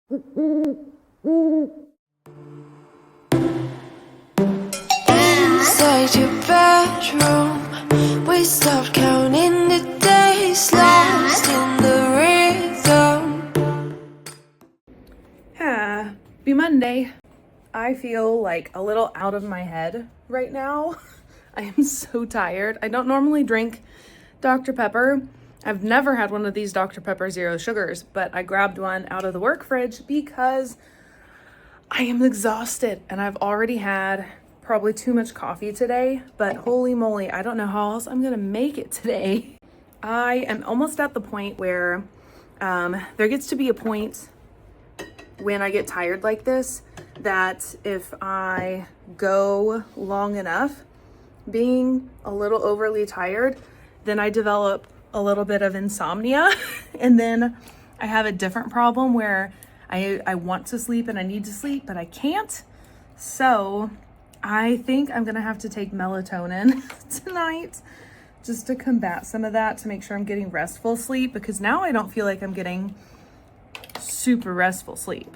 Inside your bedroom, we stopped counting the days, lost in the rhythm. Happy Monday. I feel like a little out of my head right now. I am so tired. I don't normally drink Dr. Pepper. I've never had one of these Dr. Pepper Zero Sugars, but I grabbed one out of the work fridge because I am exhausted and I've already had probably too much coffee today, but holy moly, I don't know how else I'm gonna make it today. I am almost at the point where there gets to be a point when I get tired like this that if I go long enough being a little overly tired, then I develop a little bit of insomnia. And then I have a different problem where I want to sleep and I need to sleep, but I can't. So I think I'm gonna have to take melatonin tonight just to combat some of that, to make sure I'm getting restful sleep, because now I don't feel like I'm getting super restful sleep.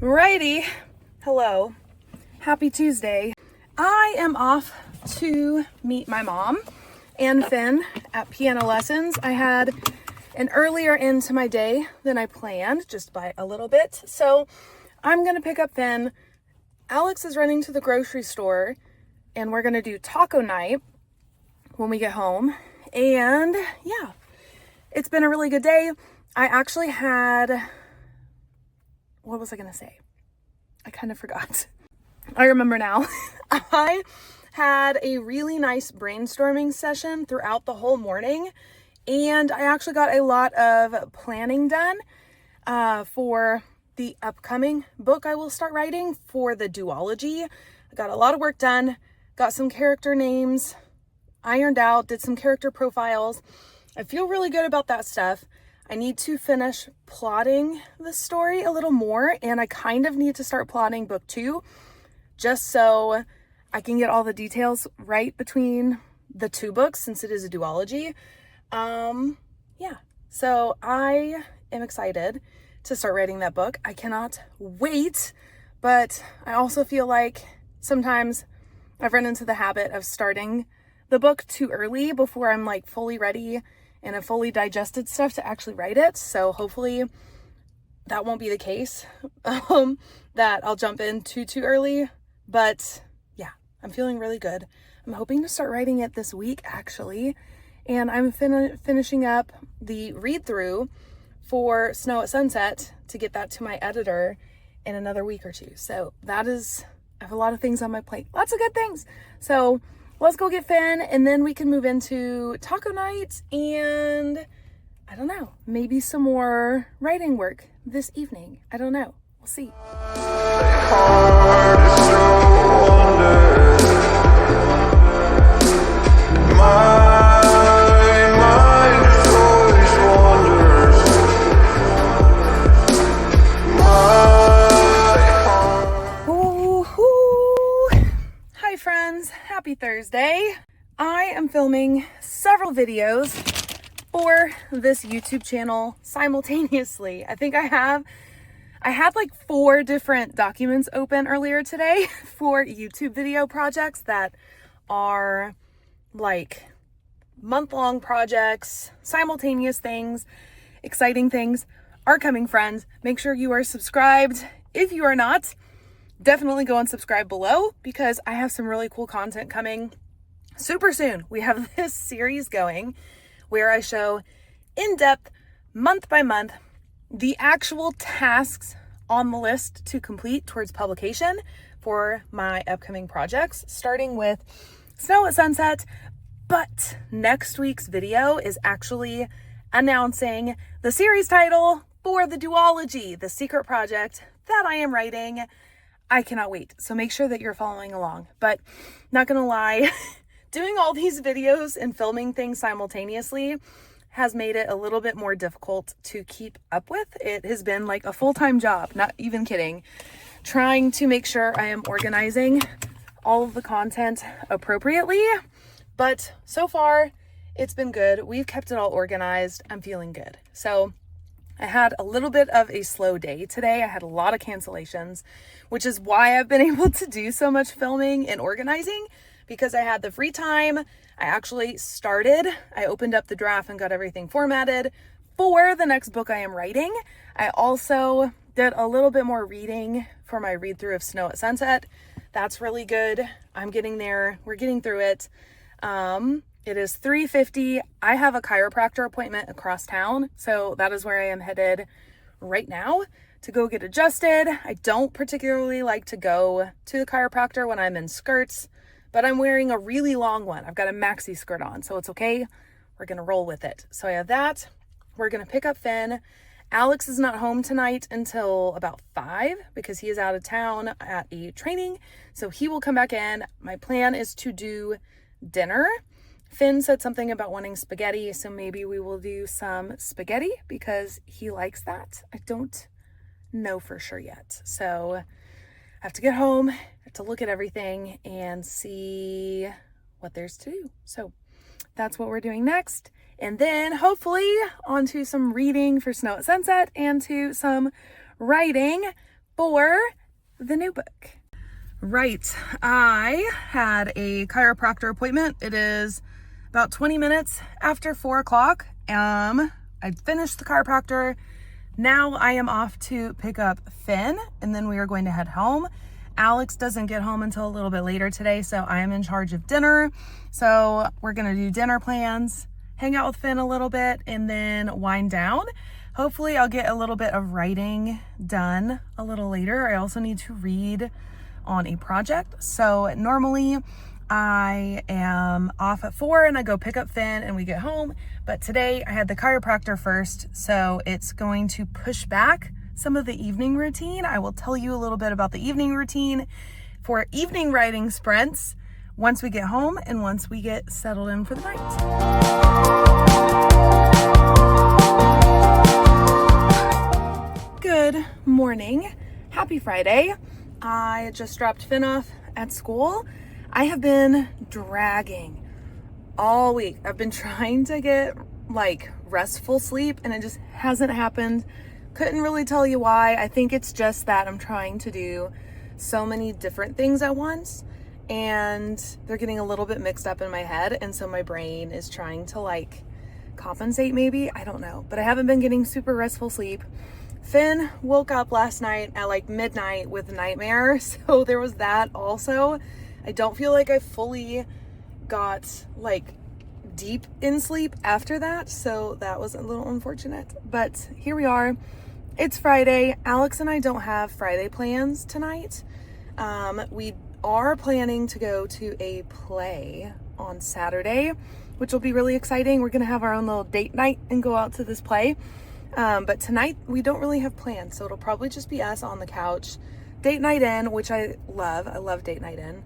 Alrighty, hello, happy Tuesday. I am off to meet my mom and Finn at piano lessons. I had an earlier end to my day than I planned, just by a little bit. So I'm gonna pick up Finn. Alex is running to the grocery store and we're gonna do taco night when we get home. And yeah, it's been a really good day. I actually had, what was I gonna say? I kind of forgot. I remember now. I had a really nice brainstorming session throughout the whole morning, and I actually got a lot of planning done for the upcoming book I will start writing for the duology. I got a lot of work done, got some character names ironed out, did some character profiles. I feel really good about that stuff. I need to finish plotting the story a little more, and I kind of need to start plotting book 2 just so I can get all the details right between the 2 books, since it is a duology. Yeah, so I am excited to start writing that book. I cannot wait, but I also feel like sometimes I've run into the habit of starting the book too early before I'm like fully ready and have fully digested stuff to actually write it. So hopefully that won't be the case, that I'll jump in too early. But yeah, I'm feeling really good. I'm hoping to start writing it this week, actually. And I'm finishing up the read through for Snow at Sunset to get that to my editor in another week or 2. So that is, I have a lot of things on my plate, lots of good things. So let's go get Finn, and then we can move into taco night and I don't know, maybe some more writing work this evening. I don't know. We'll see. Hi friends, happy Thursday. I am filming several videos for this YouTube channel simultaneously. I think I had like 4 different documents open earlier today for YouTube video projects that are like month-long projects, simultaneous things, exciting things are coming, friends. Make sure you are subscribed. If you are not, definitely go and subscribe below, because I have some really cool content coming super soon. We have this series going where I show in depth, month by month, the actual tasks on the list to complete towards publication for my upcoming projects, starting with Snow at Sunset. But next week's video is actually announcing the series title for the duology, the secret project that I am writing. I cannot wait. So make sure that you're following along. But not gonna lie, doing all these videos and filming things simultaneously has made it a little bit more difficult to keep up with. It has been like a full-time job, not even kidding, trying to make sure I am organizing all of the content appropriately. But so far, it's been good. We've kept it all organized. I'm feeling good. So I had a little bit of a slow day today. I had a lot of cancellations, which is why I've been able to do so much filming and organizing, because I had the free time. I actually I opened up the draft and got everything formatted for the next book I am writing. I also did a little bit more reading for my read through of Snow at Sunset. That's really good. I'm getting there. We're getting through it. It is 3:50. I have a chiropractor appointment across town, so that is where I am headed right now to go get adjusted. I don't particularly like to go to the chiropractor when I'm in skirts, but I'm wearing a really long one. I've got a maxi skirt on, so it's okay. We're gonna roll with it. So I have that. We're gonna pick up Finn. Alex is not home tonight until about 5 because he is out of town at a training, so he will come back in. My plan is to do dinner. Finn said something about wanting spaghetti, so maybe we will do some spaghetti because he likes that. I don't know for sure yet. So I have to get home, I have to look at everything and see what there's to do. So that's what we're doing next. And then hopefully onto some reading for Snow at Sunset and to some writing for the new book. Right, I had a chiropractor appointment. It is about 20 minutes after 4 o'clock. I finished the chiropractor. Now I am off to pick up Finn, and then we are going to head home. Alex doesn't get home until a little bit later today, so I am in charge of dinner. So we're gonna do dinner plans, hang out with Finn a little bit, and then wind down. Hopefully I'll get a little bit of writing done a little later. I also need to read on a project. So normally I am off at 4 and I go pick up Finn and we get home. But today I had the chiropractor first, so it's going to push back some of the evening routine. I will tell you a little bit about the evening routine for evening writing sprints once we get home and once we get settled in for the night. Good morning. Happy Friday. I just dropped Finn off at school. I have been dragging all week. I've been trying to get restful sleep and it just hasn't happened. Couldn't really tell you why. I think it's just that I'm trying to do so many different things at once and they're getting a little bit mixed up in my head, and so my brain is trying to compensate maybe. I don't know, but I haven't been getting super restful sleep. Finn woke up last night at midnight with a nightmare, so there was that also. I don't feel like I fully got deep in sleep after that, so that was a little unfortunate. But here we are. It's Friday. Alex and I don't have Friday plans tonight. We are planning to go to a play on Saturday, which will be really exciting. We're gonna have our own little date night and go out to this play. But tonight we don't really have plans, so it'll probably just be us on the couch. Date night in, which I love. I love date night in.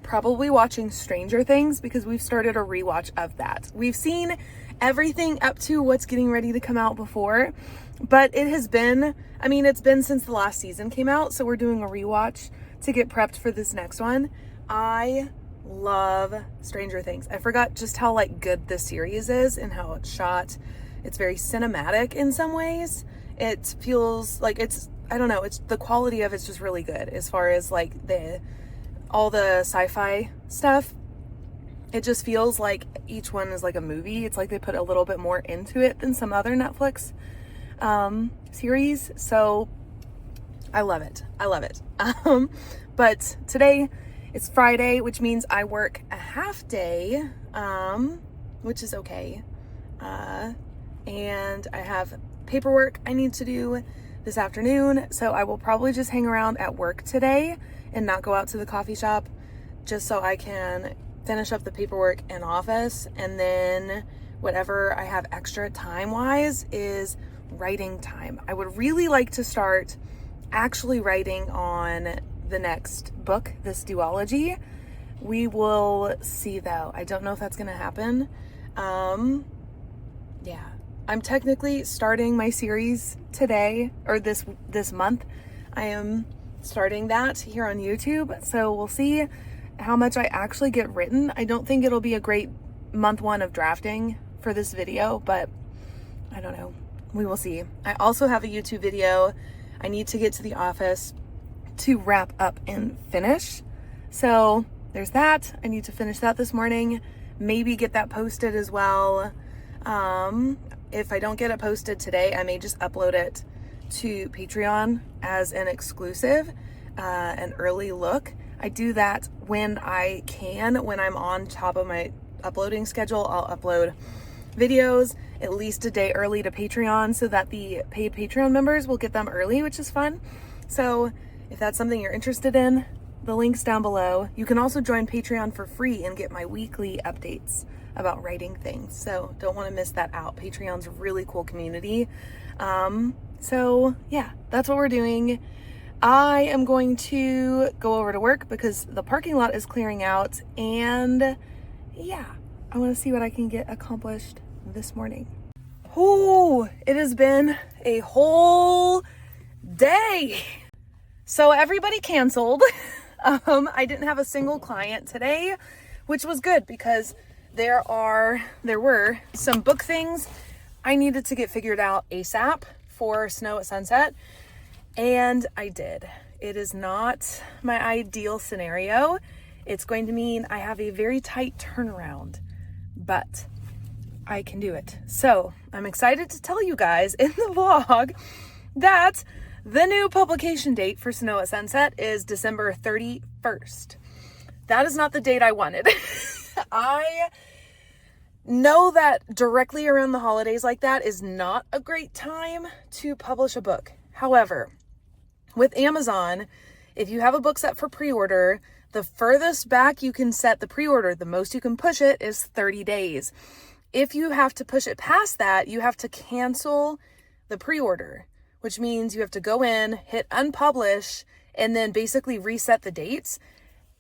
Probably watching Stranger Things because we've started a rewatch of that. We've seen everything up to what's getting ready to come out before, but it's been since the last season came out, so we're doing a rewatch to get prepped for this next one. I love Stranger Things. I forgot just how good this series is and how it's shot. It's very cinematic in some ways. It feels I don't know, it's the quality of it's just really good as far as all the sci-fi stuff. It just feels like each one is a movie. It's they put a little bit more into it than some other Netflix series. So I love it. But today it's Friday, which means I work a half day, which is okay. And I have paperwork I need to do this afternoon, so I will probably just hang around at work today and not go out to the coffee shop, just so I can finish up the paperwork in office, and then whatever I have extra time-wise is writing time. I would really like to start actually writing on the next book, this duology. We will see though. I don't know if that's gonna happen. Yeah. I'm technically starting my series today, or this month. I am starting that here on YouTube, so we'll see. how much I actually get written. I don't think it'll be a great month one of drafting for this video, but I don't know. We will see. I also have a YouTube video I need to get to the office to wrap up and finish. So there's that. I need to finish that this morning. Maybe get that posted as well. If I don't get it posted today, I may just upload it to Patreon as an exclusive, an early look. I do that when I can. When I'm on top of my uploading schedule, I'll upload videos at least a day early to Patreon so that the paid Patreon members will get them early, which is fun. So if that's something you're interested in, the link's down below. You can also join Patreon for free and get my weekly updates about writing things. So don't want to miss that out. Patreon's a really cool community. So yeah, that's what we're doing. I am going to go over to work because the parking lot is clearing out, and yeah, I want to see what I can get accomplished this morning. Ooh, it has been a whole day. So everybody canceled. I didn't have a single client today, which was good because there were some book things I needed to get figured out ASAP for Snow at Sunset, and I did. It is not my ideal scenario. It's going to mean I have a very tight turnaround, but I can do it. So I'm excited to tell you guys in the vlog that the new publication date for Snow at Sunset is December 31st. That is not the date I wanted. I know that directly around the holidays like that is not a great time to publish a book. However, with Amazon, if you have a book set for pre-order, the furthest back you can set the pre-order, the most you can push it, is 30 days. If you have to push it past that, you have to cancel the pre-order, which means you have to go in, hit unpublish, and then basically reset the dates.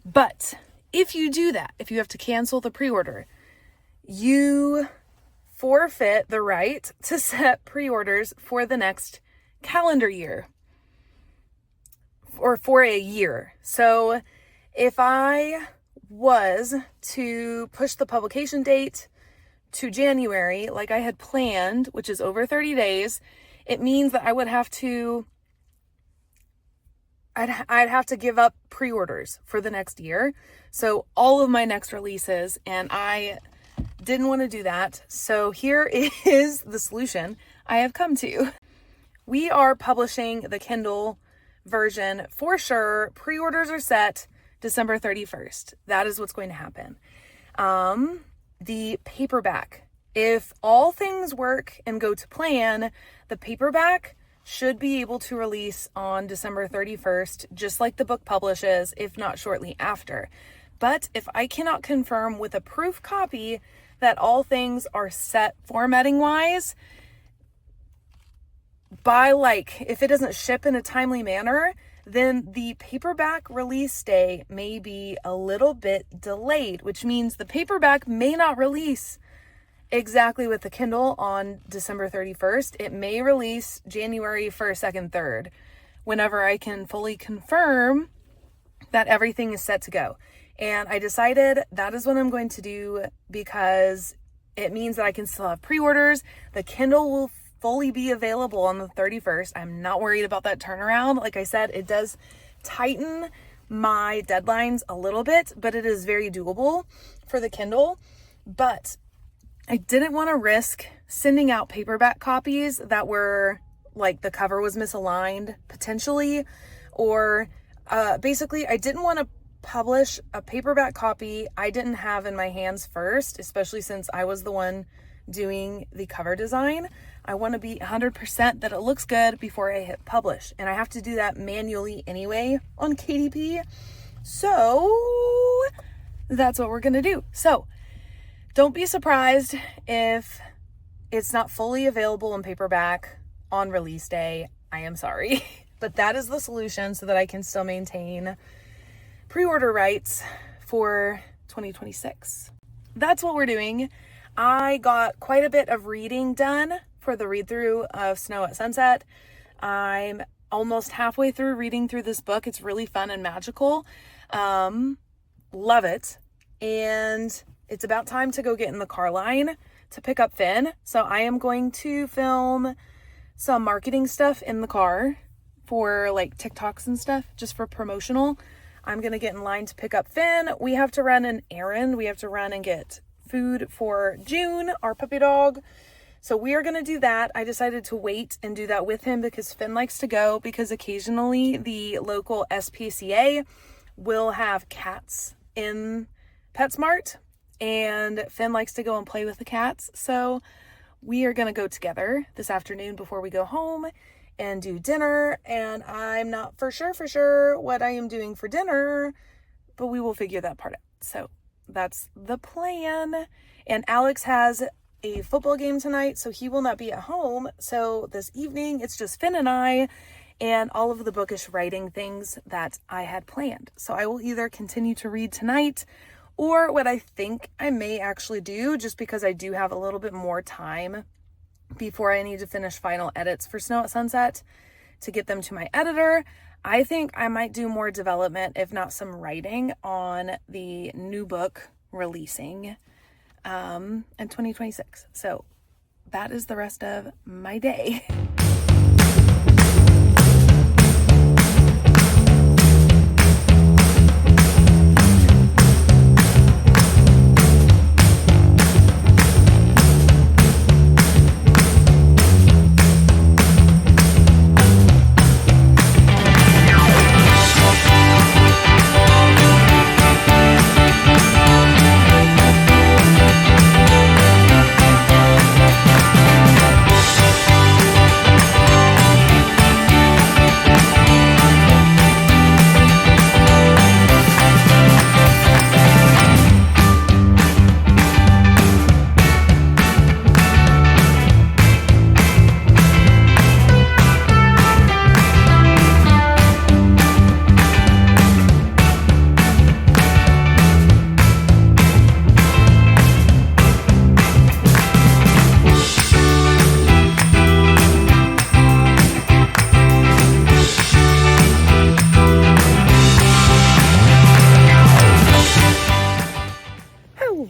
But if you do that, if you have to cancel the pre-order, you forfeit the right to set pre-orders for the next calendar year or for a year. So if I was to push the publication date to January, like I had planned, which is over 30 days, it means that I would have to, I'd have to give up pre-orders for the next year. So all of my next releases, and I didn't want to do that. So here is the solution I have come to. We are publishing the Kindle version for sure. Pre-orders are set December 31st. That is what's going to happen. The paperback, if all things work and go to plan, the paperback should be able to release on December 31st, just like the book publishes, if not shortly after. But if I cannot confirm with a proof copy that all things are set formatting wise, by if it doesn't ship in a timely manner, then the paperback release day may be a little bit delayed, which means the paperback may not release exactly with the Kindle on December 31st. It may release January 1st, 2nd, 3rd, whenever I can fully confirm that everything is set to go. And I decided that is what I'm going to do because it means that I can still have pre-orders. The Kindle will fully be available on the 31st. I'm not worried about that turnaround. Like I said, it does tighten my deadlines a little bit, but it is very doable for the Kindle. But I didn't want to risk sending out paperback copies that were the cover was misaligned potentially, or basically I didn't want to publish a paperback copy I didn't have in my hands first, especially since I was the one doing the cover design. I want to be 100% that it looks good before I hit publish, and I have to do that manually anyway on KDP. So that's what we're going to do. So don't be surprised if it's not fully available in paperback on release day. I am sorry, but that is the solution so that I can still maintain pre-order rights for 2026. That's what we're doing. I got quite a bit of reading done for the read-through of Snow at Sunset. I'm almost halfway through reading through this book. It's really fun and magical. love it. And it's about time to go get in the car line to pick up Finn. So I am going to film some marketing stuff in the car for like TikToks and stuff, just for promotional. I'm going to get in line to pick up Finn. We have to run an errand. We have to run and get food for June, our puppy dog. So we are going to do that. I decided to wait and do that with him because Finn likes to go, because occasionally the local SPCA will have cats in PetSmart and Finn likes to go and play with the cats. So we are going to go together this afternoon before we go home and do dinner. And I'm not for sure what I am doing for dinner, but we will figure that part out. So that's the plan. And Alex has a football game tonight, so he will not be at home. So this evening, it's just Finn and I and all of the bookish writing things that I had planned. So I will either continue to read tonight, or what I think I may actually do, just because I do have a little bit more time before I need to finish final edits for Snow at Sunset to get them to my editor. I think I might do more development, if not some writing, on the new book releasing in 2026. So that is the rest of my day.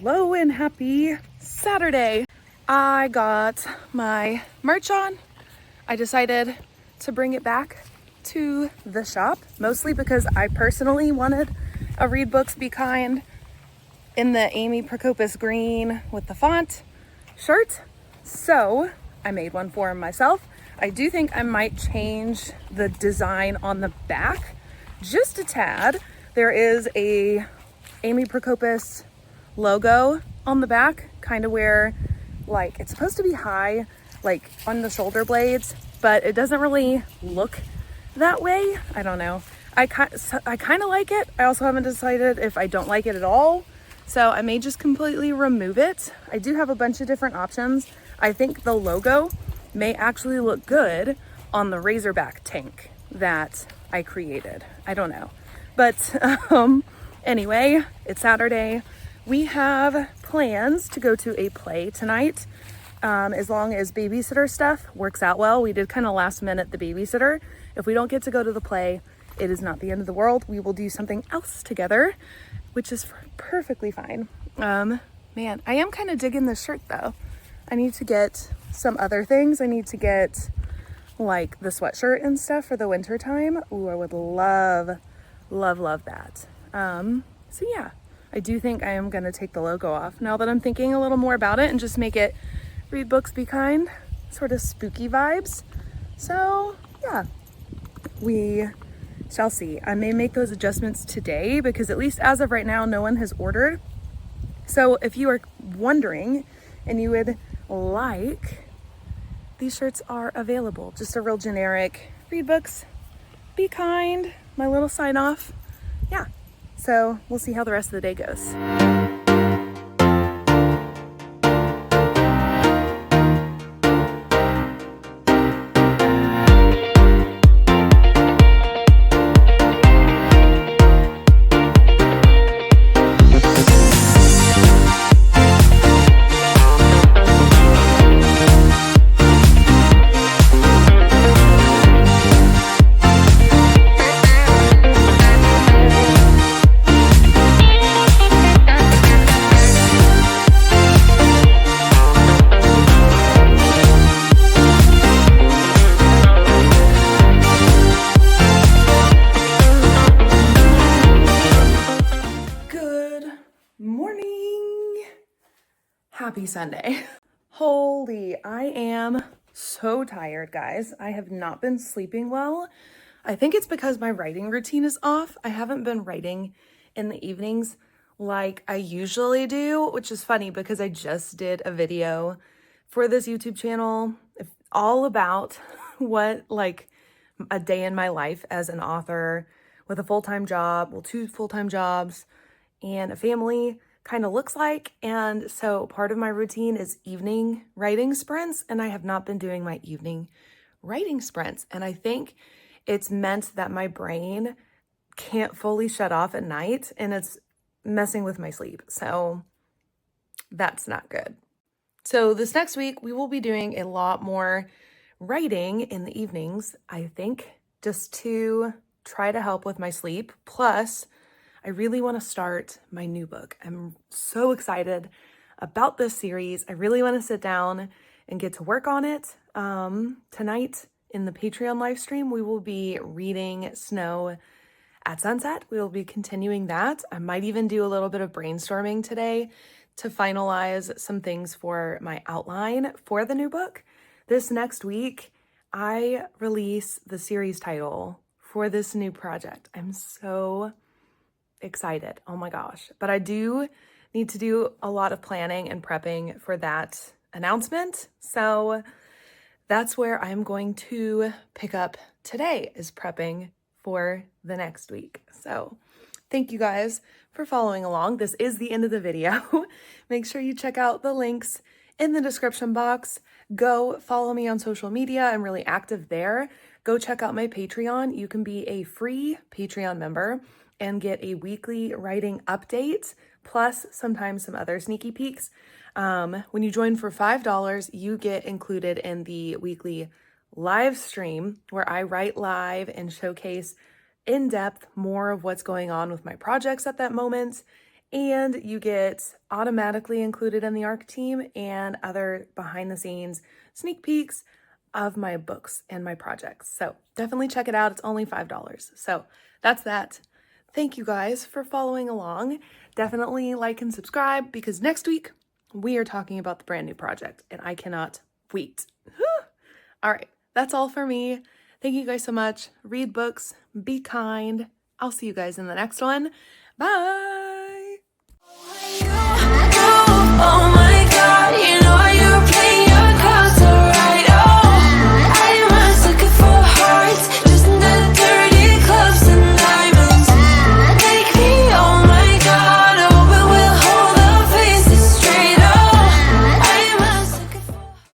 Hello and happy Saturday. I got my merch on. I decided to bring it back to the shop, mostly because I personally wanted a Read Books Be Kind in the Amy Prokopis green with the font shirt. So I made one for myself. I do think I might change the design on the back just a tad. There is a Amy Prokopis logo on the back, kind of where like it's supposed to be high, like on the shoulder blades, but it doesn't really look that way. I don't know. I kind of like it. I also haven't decided if I don't like it at all. So I may just completely remove it. I do have a bunch of different options. I think the logo may actually look good on the Razorback tank that I created. I don't know. But anyway, it's Saturday. We have plans to go to a play tonight. As long as babysitter stuff works out well. We did kind of last minute the babysitter. If we don't get to go to the play, it is not the end of the world. We will do something else together, which is perfectly fine. Man, I am kind of digging this shirt though. I need to get some other things. I need to get like the sweatshirt and stuff for the winter time. Ooh, I would love that. So yeah, I do think I am going to take the logo off now that I'm thinking a little more about it and just make it Read Books Be Kind, sort of spooky vibes. So yeah, we shall see. I may make those adjustments today because at least as of right now, no one has ordered. So if you are wondering and you would like, these shirts are available. Just a real generic Read Books Be Kind, my little sign off. Yeah. So we'll see how the rest of the day goes. Morning. Happy Sunday. Holy, I am so tired, guys. I have not been sleeping well. I think it's because my writing routine is off. I haven't been writing in the evenings like I usually do, which is funny because I just did a video for this YouTube channel all about what like a day in my life as an author with a full-time job, well, 2 full-time jobs and a family kind of looks like. And so part of my routine is evening writing sprints, and I have not been doing my evening writing sprints. And I think it's meant that my brain can't fully shut off at night, and it's messing with my sleep. So that's not good. So this next week, we will be doing a lot more writing in the evenings, I think, just to try to help with my sleep. Plus, I really want to start my new book. I'm so excited about this series. I really want to sit down and get to work on it. Tonight in the Patreon live stream, we will be reading Snow at Sunset. We will be continuing that. I might even do a little bit of brainstorming today to finalize some things for my outline for the new book. This next week, I release the series title for this new project. I'm so excited. Oh my gosh. But I do need to do a lot of planning and prepping for that announcement. So that's where I'm going to pick up today, is prepping for the next week. So thank you guys for following along. This is the end of the video. Make sure you check out the links in the description box. Go follow me on social media. I'm really active there. Go check out my Patreon. You can be a free Patreon member and get a weekly writing update, plus sometimes some other sneaky peeks. When you join for $5, you get included in the weekly live stream where I write live and showcase in depth more of what's going on with my projects at that moment. And you get automatically included in the ARC team and other behind the scenes sneak peeks of my books and my projects. So definitely check it out. It's only $5. So that's that. Thank you guys for following along. Definitely like and subscribe, because next week we are talking about the brand new project and I cannot wait. All right, that's all for me. Thank you guys so much. Read books, be kind. I'll see you guys in the next one. Bye.